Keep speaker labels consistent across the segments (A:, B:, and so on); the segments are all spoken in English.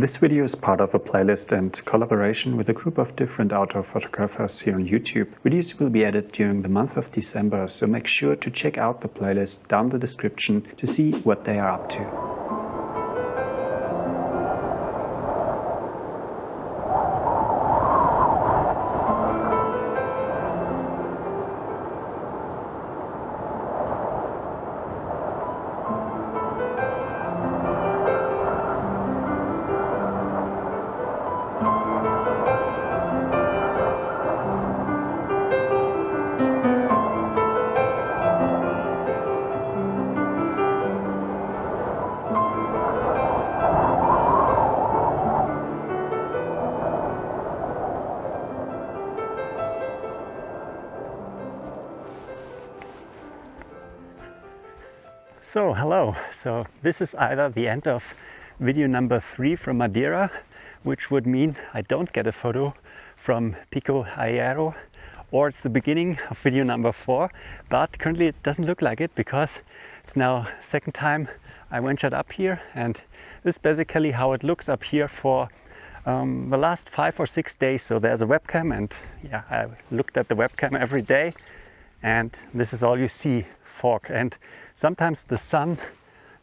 A: This video is part of a playlist and collaboration with a group of different outdoor photographers here on YouTube. Videos will be added during the month of December, so make sure to check out the playlist down the description to see what they are up to. So hello, so this is either the end of video number 3 from Madeira, which would mean I don't get a photo from Pico Arieiro, or it's the beginning of video number 4, but currently it doesn't look like it because it's now second time I ventured up here, and this is basically how it looks up here for the last 5 or 6 days. So there's a webcam, and yeah, I looked at the webcam every day, and this is all you see, fog. And sometimes the sun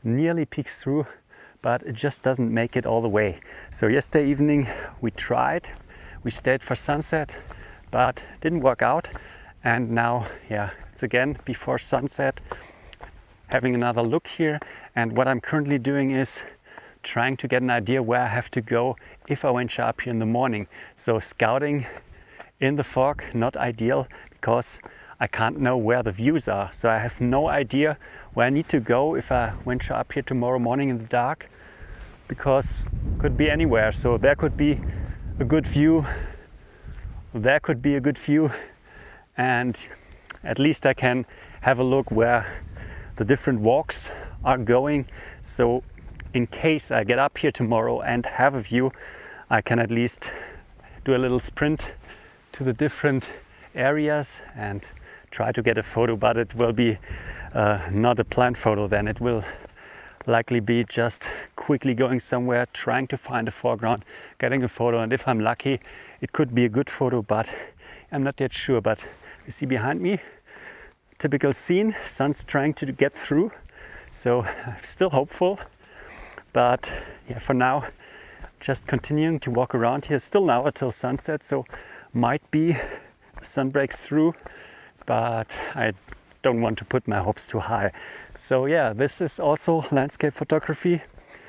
A: nearly peeks through, but it just doesn't make it all the way. So yesterday evening we tried, we stayed for sunset, but didn't work out. And now, yeah, it's again before sunset, having another look here. And what I'm currently doing is trying to get an idea where I have to go if I venture up here in the morning. So scouting in the fog, not ideal, because I can't know where the views are. So I have no idea where I need to go if I venture up here tomorrow morning in the dark, because it could be anywhere. So there could be a good view, there could be a good view, and at least I can have a look where the different walks are going. So in case I get up here tomorrow and have a view, I can at least do a little sprint to the different areas and try to get a photo. But it will be not a planned photo then. It will likely be just quickly going somewhere, trying to find a foreground, getting a photo, and if I'm lucky it could be a good photo, but I'm not yet sure. But you see behind me, typical scene, sun's trying to get through, so I'm still hopeful. But yeah, for now just continuing to walk around here. Still now until sunset, so might be sun breaks through, but I don't want to put my hopes too high. So yeah, this is also landscape photography.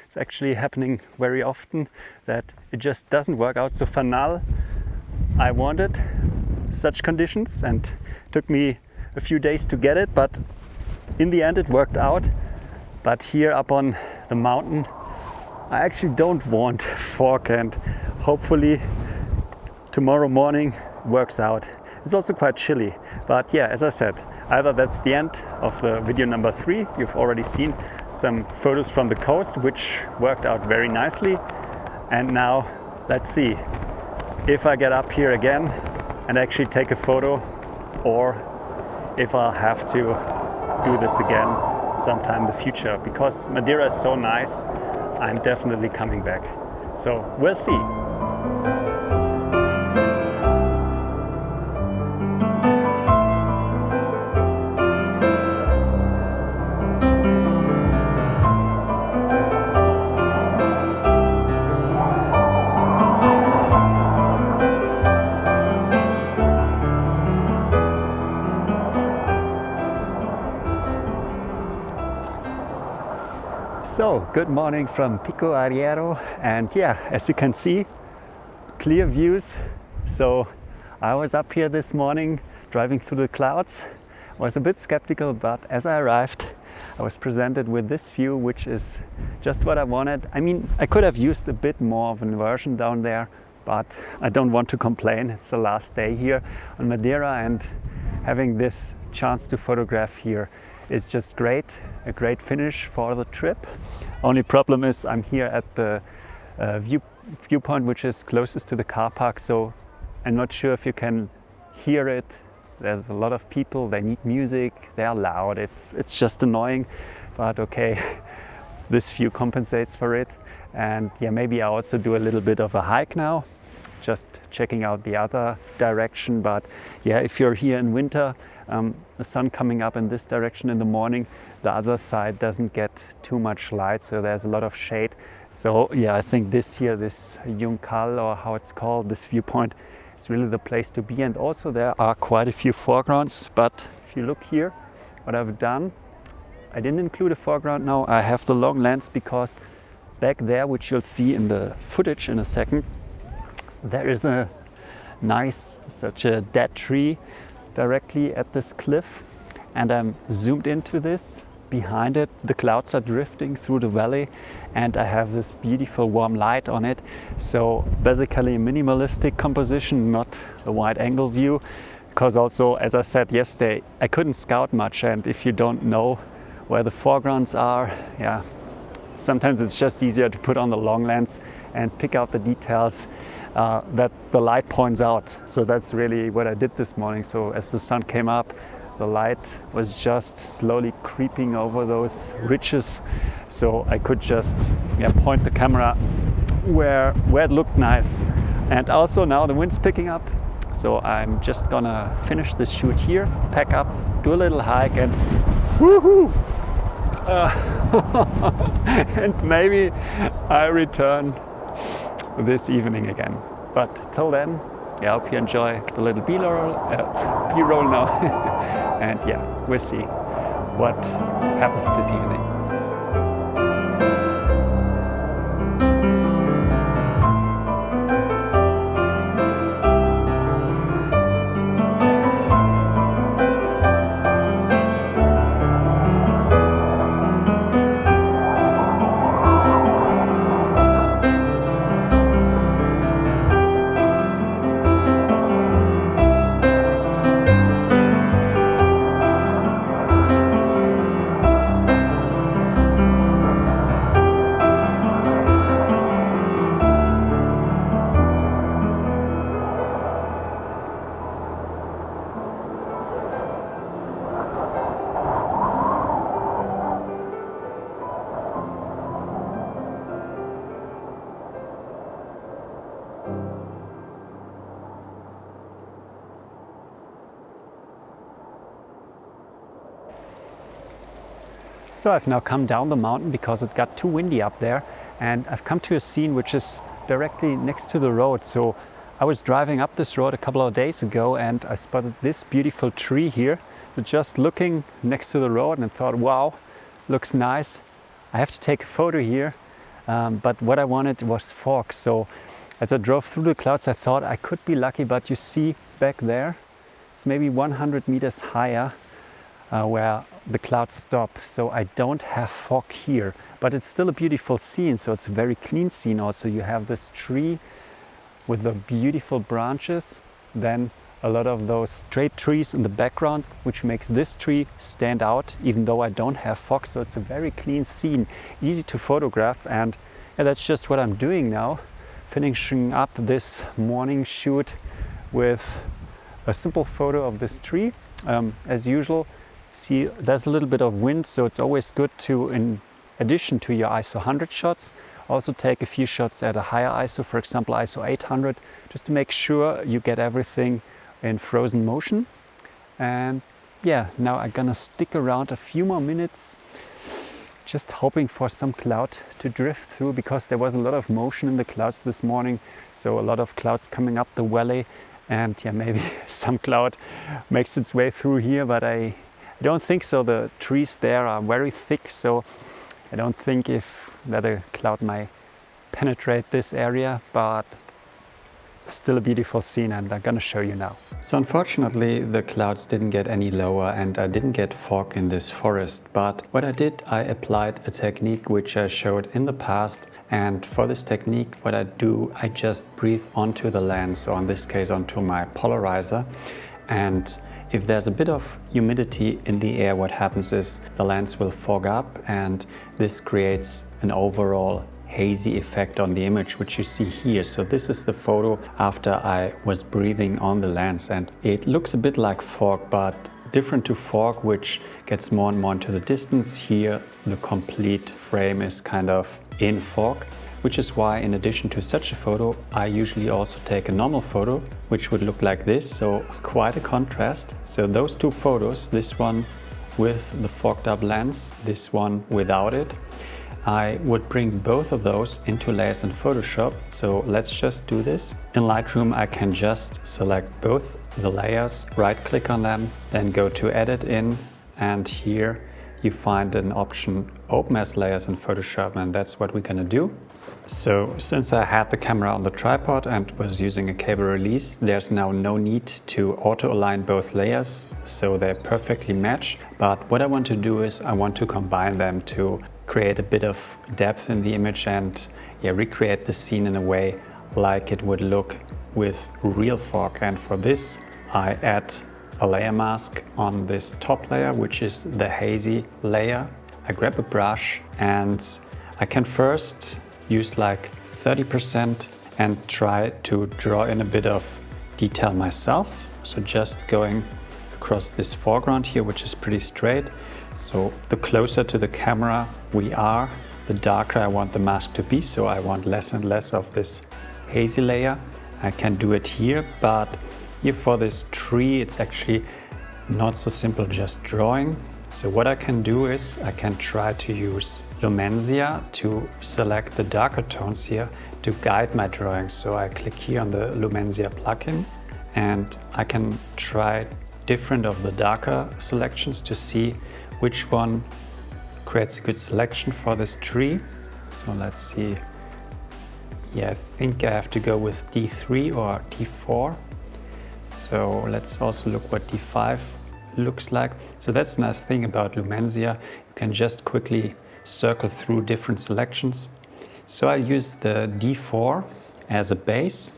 A: It's actually happening very often that it just doesn't work out. So for now I wanted such conditions, and it took me a few days to get it, but in the end it worked out. But here up on the mountain I actually don't want fog, and hopefully tomorrow morning works out. It's also quite chilly, but yeah, as I said, either that's the end of the video number 3. You've already seen some photos from the coast, which worked out very nicely. And now let's see if I get up here again and actually take a photo, or if I'll have to do this again sometime in the future. Because Madeira is so nice, I'm definitely coming back. So we'll see. So, good morning from Pico Arieiro, and yeah, as you can see, clear views. So I was up here this morning driving through the clouds. I was a bit skeptical, but as I arrived I was presented with this view, which is just what I wanted. I mean, I could have used a bit more of an inversion down there, but I don't want to complain. It's the last day here on Madeira, and having this chance to photograph here is just great. A great finish for the trip. Only problem is I'm here at the viewpoint which is closest to the car park, so I'm not sure if you can hear it. There's a lot of people, they need music, they are loud, it's just annoying, but okay, this view compensates for it. And yeah, maybe I also do a little bit of a hike now, just checking out the other direction. But yeah, if you're here in winter, the sun coming up in this direction in the morning, the other side doesn't get too much light, so there's a lot of shade. So yeah, I think this Juncal, or how it's called, this viewpoint, is really the place to be. And also there are quite a few foregrounds, but if you look here, what I've done, I didn't include a foreground now. I have the long lens because back there, which you'll see in the footage in a second, there is a nice, such a dead tree directly at this cliff, and I'm zoomed into this. Behind it, the clouds are drifting through the valley, and I have this beautiful warm light on it. So basically a minimalistic composition, not a wide angle view, because also, as I said yesterday, I couldn't scout much, and if you don't know where the foregrounds are, yeah, sometimes it's just easier to put on the long lens and pick out the details that the light points out. So that's really what I did this morning. So as the sun came up, the light was just slowly creeping over those ridges. So I could just point the camera where it looked nice. And also now the wind's picking up. So I'm just gonna finish this shoot here, pack up, do a little hike, and woohoo! And maybe I return this evening again. But till then, yeah, I hope you enjoy the little B-roll now. And yeah, we'll see what happens this evening. So I've now come down the mountain because it got too windy up there, and I've come to a scene which is directly next to the road. So I was driving up this road a couple of days ago and I spotted this beautiful tree here. So just looking next to the road and thought, wow, looks nice. I have to take a photo here, but what I wanted was fog. So as I drove through the clouds, I thought I could be lucky, but you see back there, it's maybe 100 meters higher where the clouds stop. So I don't have fog here, but it's still a beautiful scene. So it's a very clean scene. Also, you have this tree with the beautiful branches, then a lot of those straight trees in the background, which makes this tree stand out, even though I don't have fog. So it's a very clean scene, easy to photograph. And yeah, that's just what I'm doing now, finishing up this morning shoot with a simple photo of this tree. As usual, see, there's a little bit of wind, so it's always good to, in addition to your ISO 100 shots, also take a few shots at a higher ISO, for example ISO 800, just to make sure you get everything in frozen motion. And yeah, now I'm gonna stick around a few more minutes, just hoping for some cloud to drift through, because there was a lot of motion in the clouds this morning, so a lot of clouds coming up the valley. And yeah, maybe some cloud makes its way through here, but I don't think so. The trees there are very thick, so I don't think that a cloud might penetrate this area, but still a beautiful scene, and I'm gonna show you now. So unfortunately the clouds didn't get any lower and I didn't get fog in this forest, but what I did, I applied a technique which I showed in the past. And for this technique, what I do, I just breathe onto the lens, or in this case onto my polarizer. And if there's a bit of humidity in the air, what happens is the lens will fog up, and this creates an overall hazy effect on the image, which you see here. So this is the photo after I was breathing on the lens, and it looks a bit like fog, but different to fog, which gets more and more into the distance. Here the complete frame is kind of in fog, which is why in addition to such a photo, I usually also take a normal photo, which would look like this, so quite a contrast. So those two photos, this one with the fogged up lens, this one without it, I would bring both of those into layers in Photoshop. So let's just do this. In Lightroom, I can just select both the layers, right click on them, then go to Edit in, and here you find an option Open as Layers in Photoshop, and that's what we're gonna do. So since I had the camera on the tripod and was using a cable release, there's now no need to auto-align both layers, so they perfectly match. But what I want to do is I want to combine them to create a bit of depth in the image and recreate the scene in a way like it would look with real fog. And for this, I add a layer mask on this top layer, which is the hazy layer. I grab a brush and I can first use like 30% and try to draw in a bit of detail myself. So just going across this foreground here, which is pretty straight. So the closer to the camera we are, the darker I want the mask to be. So I want less and less of this hazy layer. I can do it here, but here for this tree, it's actually not so simple just drawing. So what I can do is I can try to use Lumensia to select the darker tones here to guide my drawing. So I click here on the Lumensia plugin and I can try different of the darker selections to see which one creates a good selection for this tree. So let's see. Yeah, I think I have to go with D3 or D4. So let's also look what D5 looks like. So that's the nice thing about Lumensia. You can just quickly circle through different selections. So I use the D4 as a base.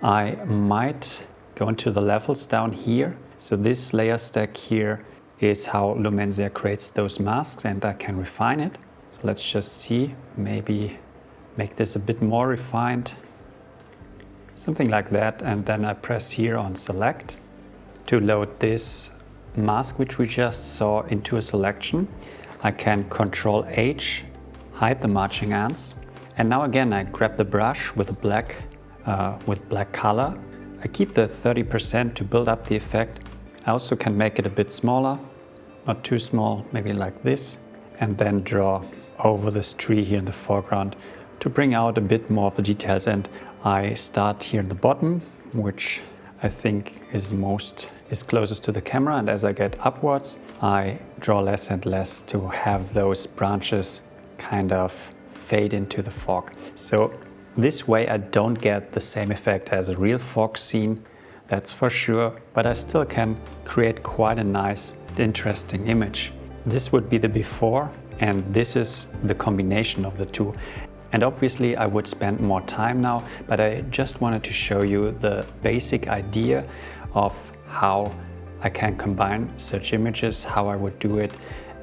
A: I might go into the levels down here. So this layer stack here is how Lumensia creates those masks, and I can refine it. So let's just see, maybe make this a bit more refined. Something like that, and then I press here on select to load this mask which we just saw into a selection. I can Control H, hide the marching ants, and now again I grab the brush with black color. I keep the 30% to build up the effect. I also can make it a bit smaller, not too small, maybe like this, and then draw over this tree here in the foreground to bring out a bit more of the details. And I start here in the bottom, which I think is closest to the camera, and as I get upwards, I draw less and less to have those branches kind of fade into the fog. So this way I don't get the same effect as a real fog scene, that's for sure, but I still can create quite a nice, interesting image. This would be the before, and this is the combination of the two. And obviously I would spend more time now, but I just wanted to show you the basic idea of how I can combine such images, how I would do it,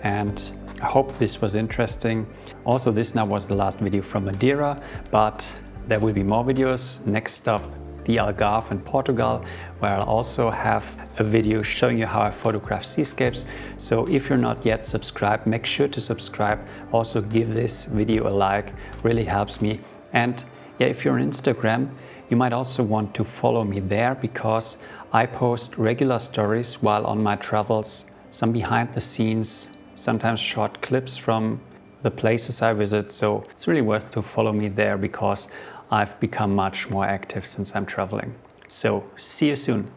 A: and I hope this was interesting. Also, this now was the last video from Madeira, but there will be more videos. Next up, the Algarve in Portugal, where I'll also have a video showing you how I photograph seascapes. So if you're not yet subscribed, make sure to subscribe. Also give this video a like, really helps me. And yeah, if you're on Instagram, you might also want to follow me there, because I post regular stories while on my travels, some behind the scenes, sometimes short clips from the places I visit. So it's really worth to follow me there, because I've become much more active since I'm traveling. So see you soon.